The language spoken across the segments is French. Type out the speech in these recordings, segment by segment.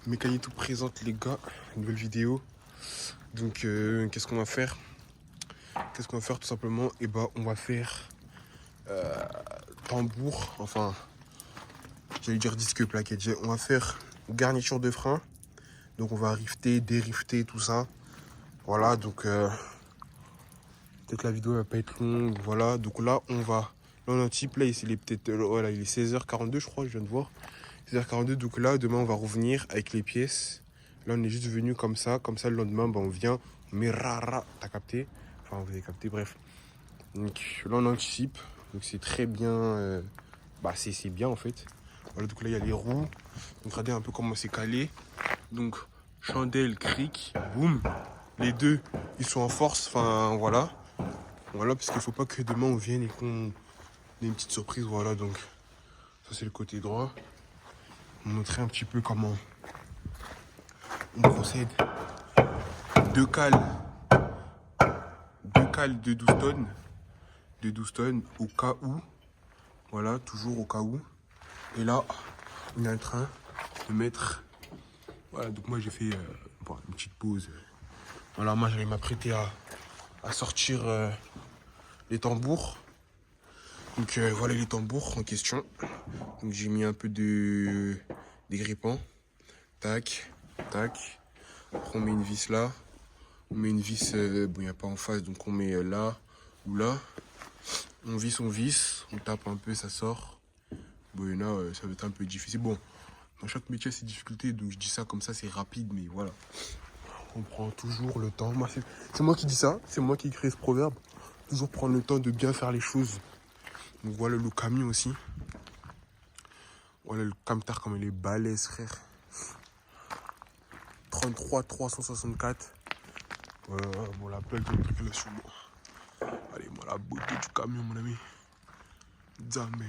Mécanito présente les gars, une nouvelle vidéo. Donc qu'est-ce qu'on va faire? Qu'est-ce qu'on va faire tout simplement? Et bah on va faire tambour, enfin j'allais dire disque plaquette. On va faire garniture de frein. Donc on va rifter, dérifter, tout ça. Voilà, donc peut-être la vidéo va pas être longue. Voilà, donc là on va. Là on a un type, là il est peut-être. Voilà, il est 16h42 je crois, je viens de voir. 16h42, donc là demain on va revenir avec les pièces. Là on est juste venu comme ça le lendemain bah, on vient, on met rara, t'as capté? Enfin vous avez capté, bref. Donc là on anticipe, donc c'est très bien, bah c'est bien en fait. Voilà, donc là il y a les roues, donc regardez un peu comment c'est calé. Donc chandelle, cric, boum, les deux ils sont en force, enfin voilà. Voilà, parce qu'il faut pas que demain on vienne et qu'on ait une petite surprise, voilà, donc ça c'est le côté droit. On montrer un petit peu comment on procède. Deux cales de 12 tonnes. De 12 tonnes au cas où. Voilà, toujours au cas où. Et là, on est en train de mettre... Voilà, donc moi j'ai fait bon, une petite pause. Voilà, moi j'allais m'apprêter à sortir les tambours. Donc voilà les tambours en question. Donc j'ai mis un peu de dégrippant. Tac, tac. Après on met une vis là. On met une vis, bon il n'y a pas en face, donc on met là ou là. On visse, on tape un peu, ça sort. Bon, il y en a, ça va être un peu difficile. Bon, dans chaque métier, c'est difficulté, donc je dis ça comme ça, c'est rapide, mais voilà. On prend toujours le temps. Moi, c'est moi qui dis ça, c'est moi qui crée ce proverbe. Toujours prendre le temps de bien faire les choses. Donc voilà le camion aussi. Voilà le camtar comme il est balèze, frère. 33 364. Voilà, bon, la plaque de circulation. Bon. Allez, moi, la beauté du camion, mon ami. Jamais.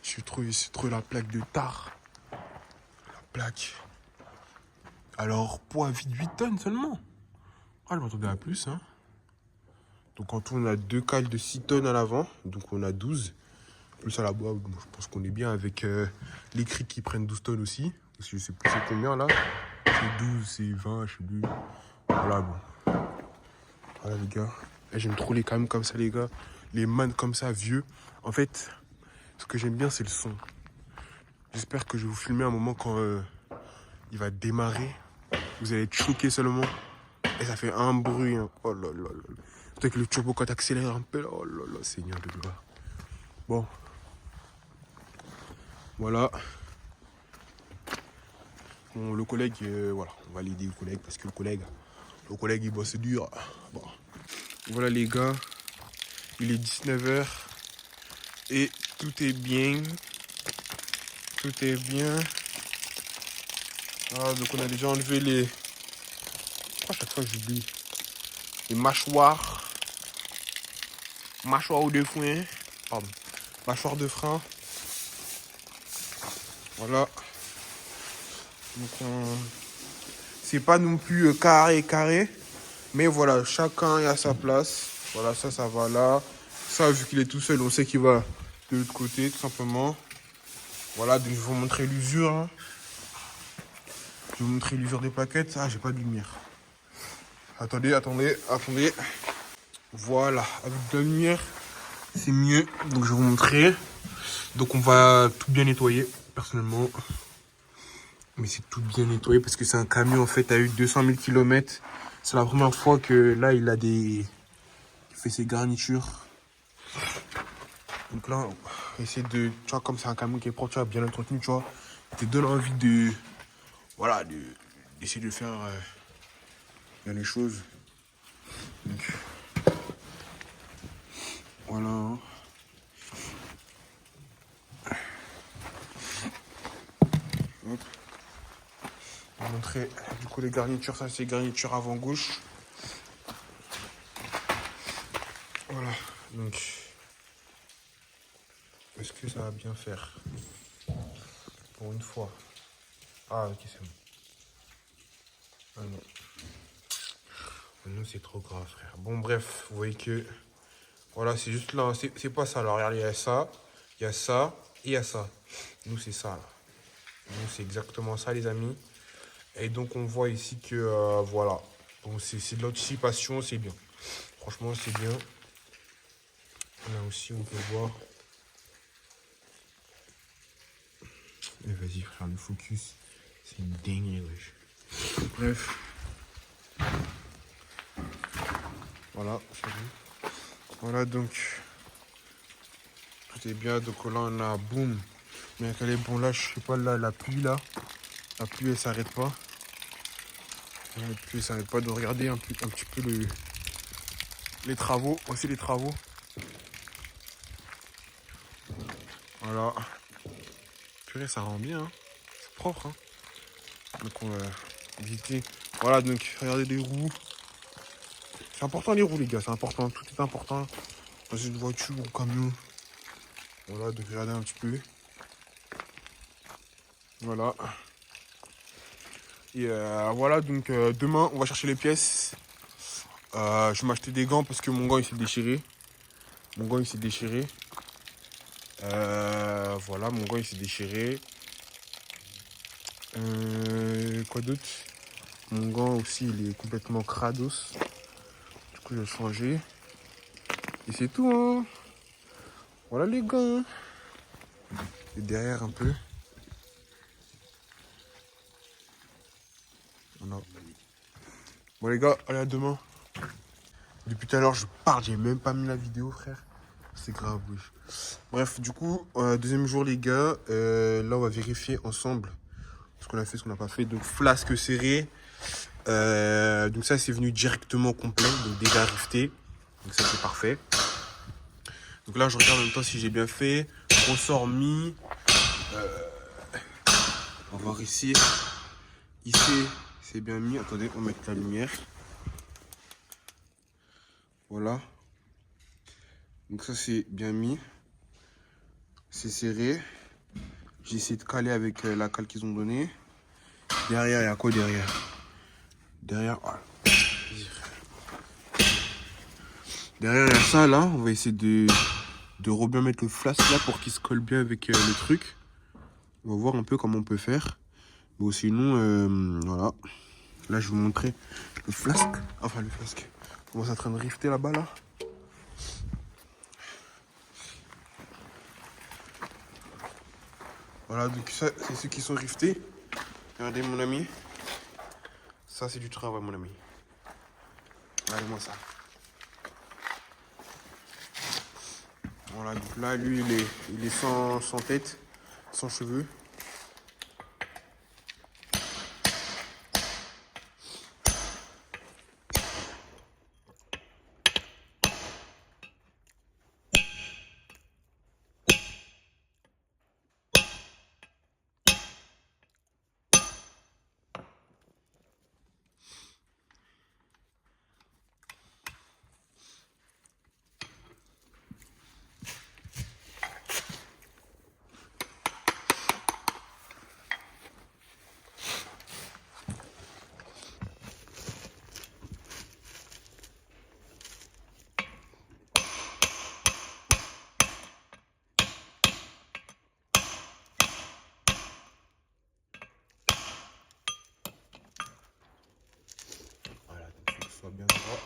C'est trop la plaque de tard. La plaque. Alors, poids vide 8 tonnes seulement. Ah, je m'attendais à plus, hein. Donc, quand on a deux cales de 6 tonnes à l'avant, donc on a 12. Plus à la boîte, bon, je pense qu'on est bien avec les crics qui prennent 12 tonnes aussi. Parce que je sais plus c'est combien là. C'est 12, c'est 20, je sais plus. Voilà, bon. Voilà, les gars. J'aime trop les camions comme ça, les gars. Les mannes comme ça, vieux. En fait, ce que j'aime bien, c'est le son. J'espère que je vais vous filmer un moment quand il va démarrer. Vous allez être choqués seulement. Et ça fait un bruit. Hein. Oh là là là. Peut-être que le turbo quand t'accélères un peu. Là. Oh là là, Seigneur de gloire. Bon. Voilà. Bon, le collègue, voilà. On va l'aider le collègue parce que le collègue il bosse dur. Bon. Voilà les gars. Il est 19h. Et tout est bien. Tout est bien. Ah, donc on a déjà enlevé les... Pourquoi à chaque fois j'oublie? Les mâchoires. Mâchoire de frein. Pardon. Mâchoire de frein. Voilà. Donc c'est pas non plus carré. Mais voilà, chacun est à sa place. Voilà, ça va là. Ça, vu qu'il est tout seul, on sait qu'il va de l'autre côté, tout simplement. Voilà, donc je vais vous montrer l'usure. Hein. Je vais vous montrer l'usure des plaquettes. Ah, j'ai pas de lumière. Attendez. Voilà, avec de la lumière, c'est mieux. Donc je vais vous montrer. Donc on va tout bien nettoyer, personnellement. Mais c'est tout bien nettoyé parce que c'est un camion en fait à eu 200 000 km. C'est la première fois que là il fait ses garnitures. Donc là, on va essayer de, tu vois, comme c'est un camion qui est propre, tu vois, bien entretenu, tu vois, il te donne envie de, voilà, d'essayer de faire bien les choses. Donc, voilà. Hop. On va montrer du coup les garnitures, ça c'est garniture avant gauche. Voilà, donc est-ce que ça va bien faire pour une fois? Ah ok c'est bon. Ah non. Ah non c'est trop grave frère. Bon bref, vous voyez que voilà c'est juste là, c'est pas ça là, regardez il y a ça et il y a ça. Nous c'est ça là. Donc c'est exactement ça les amis. Et donc on voit ici que voilà. Bon, c'est de l'anticipation, c'est bien. Franchement c'est bien. Là aussi on peut voir. Et vas-y frère, le focus. C'est une dinguerie wesh. Bref. Voilà, c'est bon. Voilà donc. Tout est bien. Donc là on a boum. Mais qu'elle est bon là, je sais pas là, la pluie là. La pluie elle s'arrête pas. La pluie elle s'arrête pas de regarder un petit peu les travaux. Voici les travaux. Voilà. Purée, ça rend bien. Hein. C'est propre. Hein. Donc on va visiter. Voilà, donc regardez les roues. C'est important les roues les gars, c'est important. Tout est important. Dans une voiture ou camion. Voilà, donc regardez un petit peu. Voilà. Et voilà, donc demain on va chercher les pièces. Je vais m'acheter des gants parce que mon gant il s'est déchiré. Mon gant il s'est déchiré. Voilà, mon gant il s'est déchiré. Quoi d'autre? Mon gant aussi il est complètement crados. Du coup je vais le changer. Et c'est tout hein. Voilà les gants. Et derrière un peu. Voilà. Bon les gars, allez à demain. Depuis tout à l'heure je parle, j'ai même pas mis la vidéo frère. C'est grave oui. Bref du coup, deuxième jour les gars. Là on va vérifier ensemble ce qu'on a fait, ce qu'on n'a pas fait. Donc flasque serré. Donc ça c'est venu directement complet, donc déjà rifté. Donc ça c'est parfait. Donc là je regarde en même temps si j'ai bien fait. Ressort mis. On va voir ici. Ici c'est bien mis. Attendez, on va mettre la lumière. Voilà. Donc ça c'est bien mis. C'est serré. J'ai essayé de caler avec la cale qu'ils ont donnée. Derrière, il y a quoi derrière? Derrière, voilà. Derrière, il y a ça là. On va essayer de bien mettre le flasque là pour qu'il se colle bien avec le truc. On va voir un peu comment on peut faire. Bon, sinon, voilà. Là, je vais vous montrer le flasque. Enfin, le flasque. On est en train de rifter là-bas, là. Voilà, donc ça, c'est ceux qui sont riftés. Regardez, mon ami. Ça, c'est du travail, mon ami. Regardez-moi ça. Voilà, donc là, lui, il est sans tête, sans cheveux. Voilà, donc il faut que ce soit bien droit.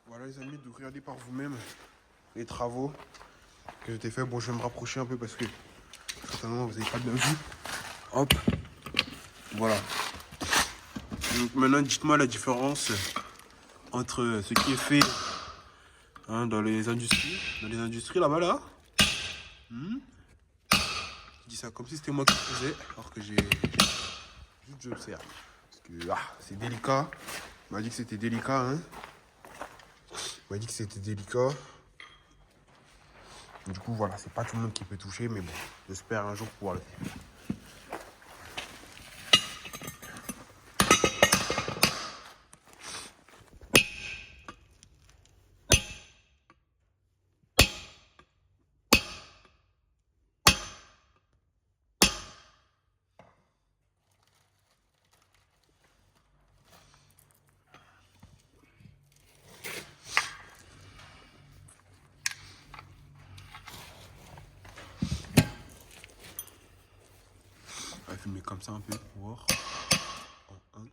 Voilà les amis, donc regardez par vous-même les travaux que j'ai fait. Bon, je vais me rapprocher un peu parce que certainement vous n'avez pas bien vu. Hop, voilà. Donc maintenant, dites-moi la différence entre ce qui est fait dans les industries là-bas là. dis ça comme si c'était moi qui faisais, alors que juste j'observe. Parce que c'est délicat. Il m'a dit que c'était délicat, hein. Il m'a dit que c'était délicat. Du coup, voilà, c'est pas tout le monde qui peut toucher, mais bon, j'espère un jour pouvoir le faire. On va filmer comme ça un peu pour voir. En un.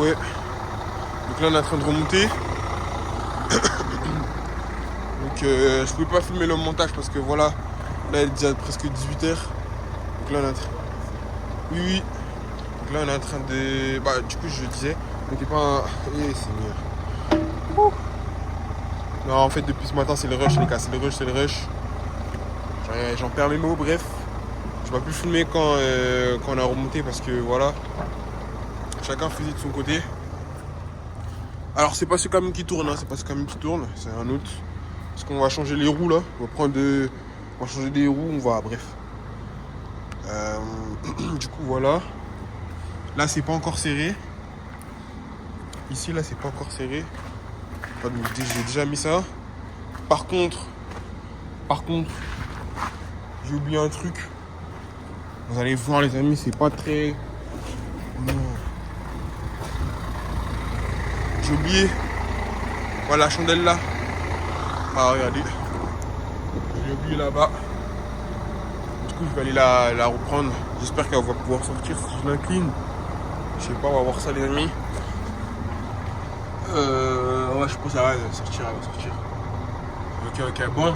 Ouais. Donc là, on est en train de remonter. Donc je pouvais pas filmer le montage parce que voilà, là il est déjà presque 18h. Donc là on est en train... Oui. Donc là on est en train de... Bah du coup je disais, on n'était pas... Eh Seigneur. Non en fait depuis ce matin c'est le rush les gars, c'est le rush. J'en perds mes mots, bref. Je ne vais plus filmer quand on a remonté parce que voilà. Chacun faisait de son côté. Alors c'est pas ce camion qui tourne, hein, c'est pas ce camion qui tourne, c'est un autre. Parce qu'on va changer les roues là. On va changer des roues, on va. Bref. Du coup voilà. Là c'est pas encore serré. Ici là c'est pas encore serré. Enfin, j'ai déjà mis ça. Par contre, j'ai oublié un truc. Vous allez voir les amis, c'est pas très. Non. J'ai oublié. Voilà la chandelle là. Ah regardez. J'ai oublié là-bas. Du coup je vais aller la reprendre. J'espère qu'elle va pouvoir sortir si je l'incline. Je sais pas, on va voir ça les amis. Ouais je pense qu'elle va sortir, Ok, bon.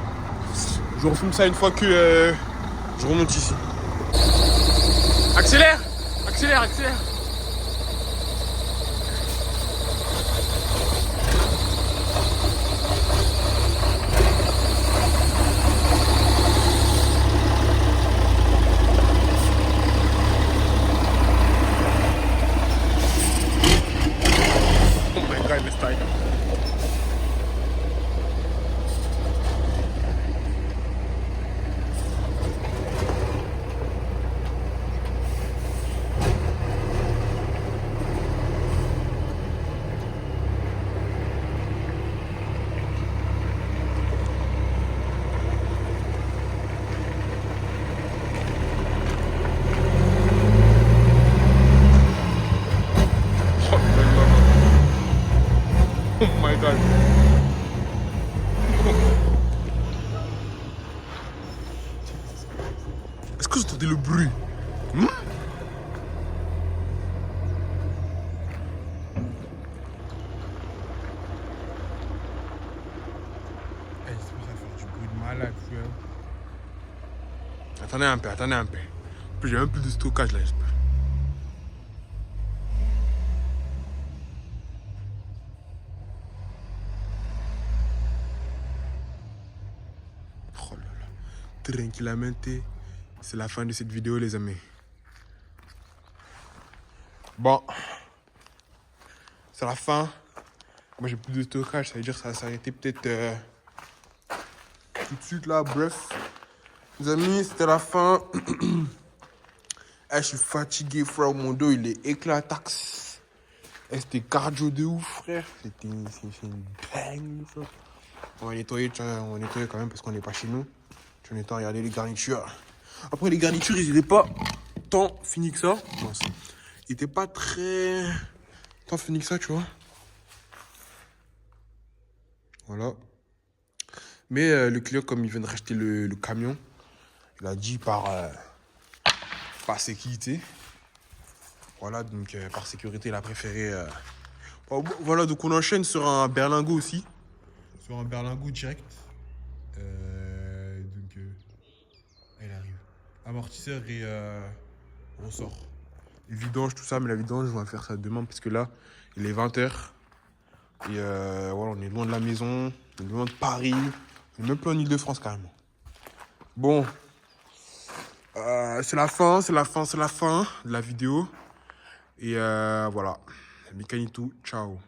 Je refilme ça une fois que je remonte ici. Accélère. Oh my god, le style. Oh my god. Est-ce que vous entendez le bruit? Ça fait du bruit de malade, frère. Attendez un peu. J'ai un peu de stockage là, j'espère. Oh là là. Tranquillamente, c'est la fin de cette vidéo les amis. Bon, c'est la fin. Moi, j'ai plus de stockage, ça veut dire que ça va s'arrêter peut-être tout de suite là. Bref, les amis, c'était la fin. Je suis fatigué, frère. Mon dos, il est éclatax. C'était cardio de ouf, frère. C'est une dingue, frère. On va nettoyer, on va nettoyer quand même parce qu'on n'est pas chez nous. Tu vas nettoyer, regarder les garnitures. Après, les garnitures, ils n'étaient pas tant finis que ça. Bon, ils n'étaient pas très tant finis que ça, tu vois. Voilà. Mais le client, comme il vient de racheter le camion, il a dit par sécurité. Voilà, donc par sécurité, il a préféré... Voilà, donc on enchaîne sur un berlingot aussi. Sur un berlingot direct. Elle arrive. Amortisseur et ressort. Les vidanges, tout ça, mais la vidange, je vais faire ça demain parce que là, il est 20h. Et voilà, on est loin de la maison, on est loin de Paris, on est même pas en Ile-de-France carrément. Bon, c'est la fin de la vidéo. Et voilà, Mikanitou, ciao.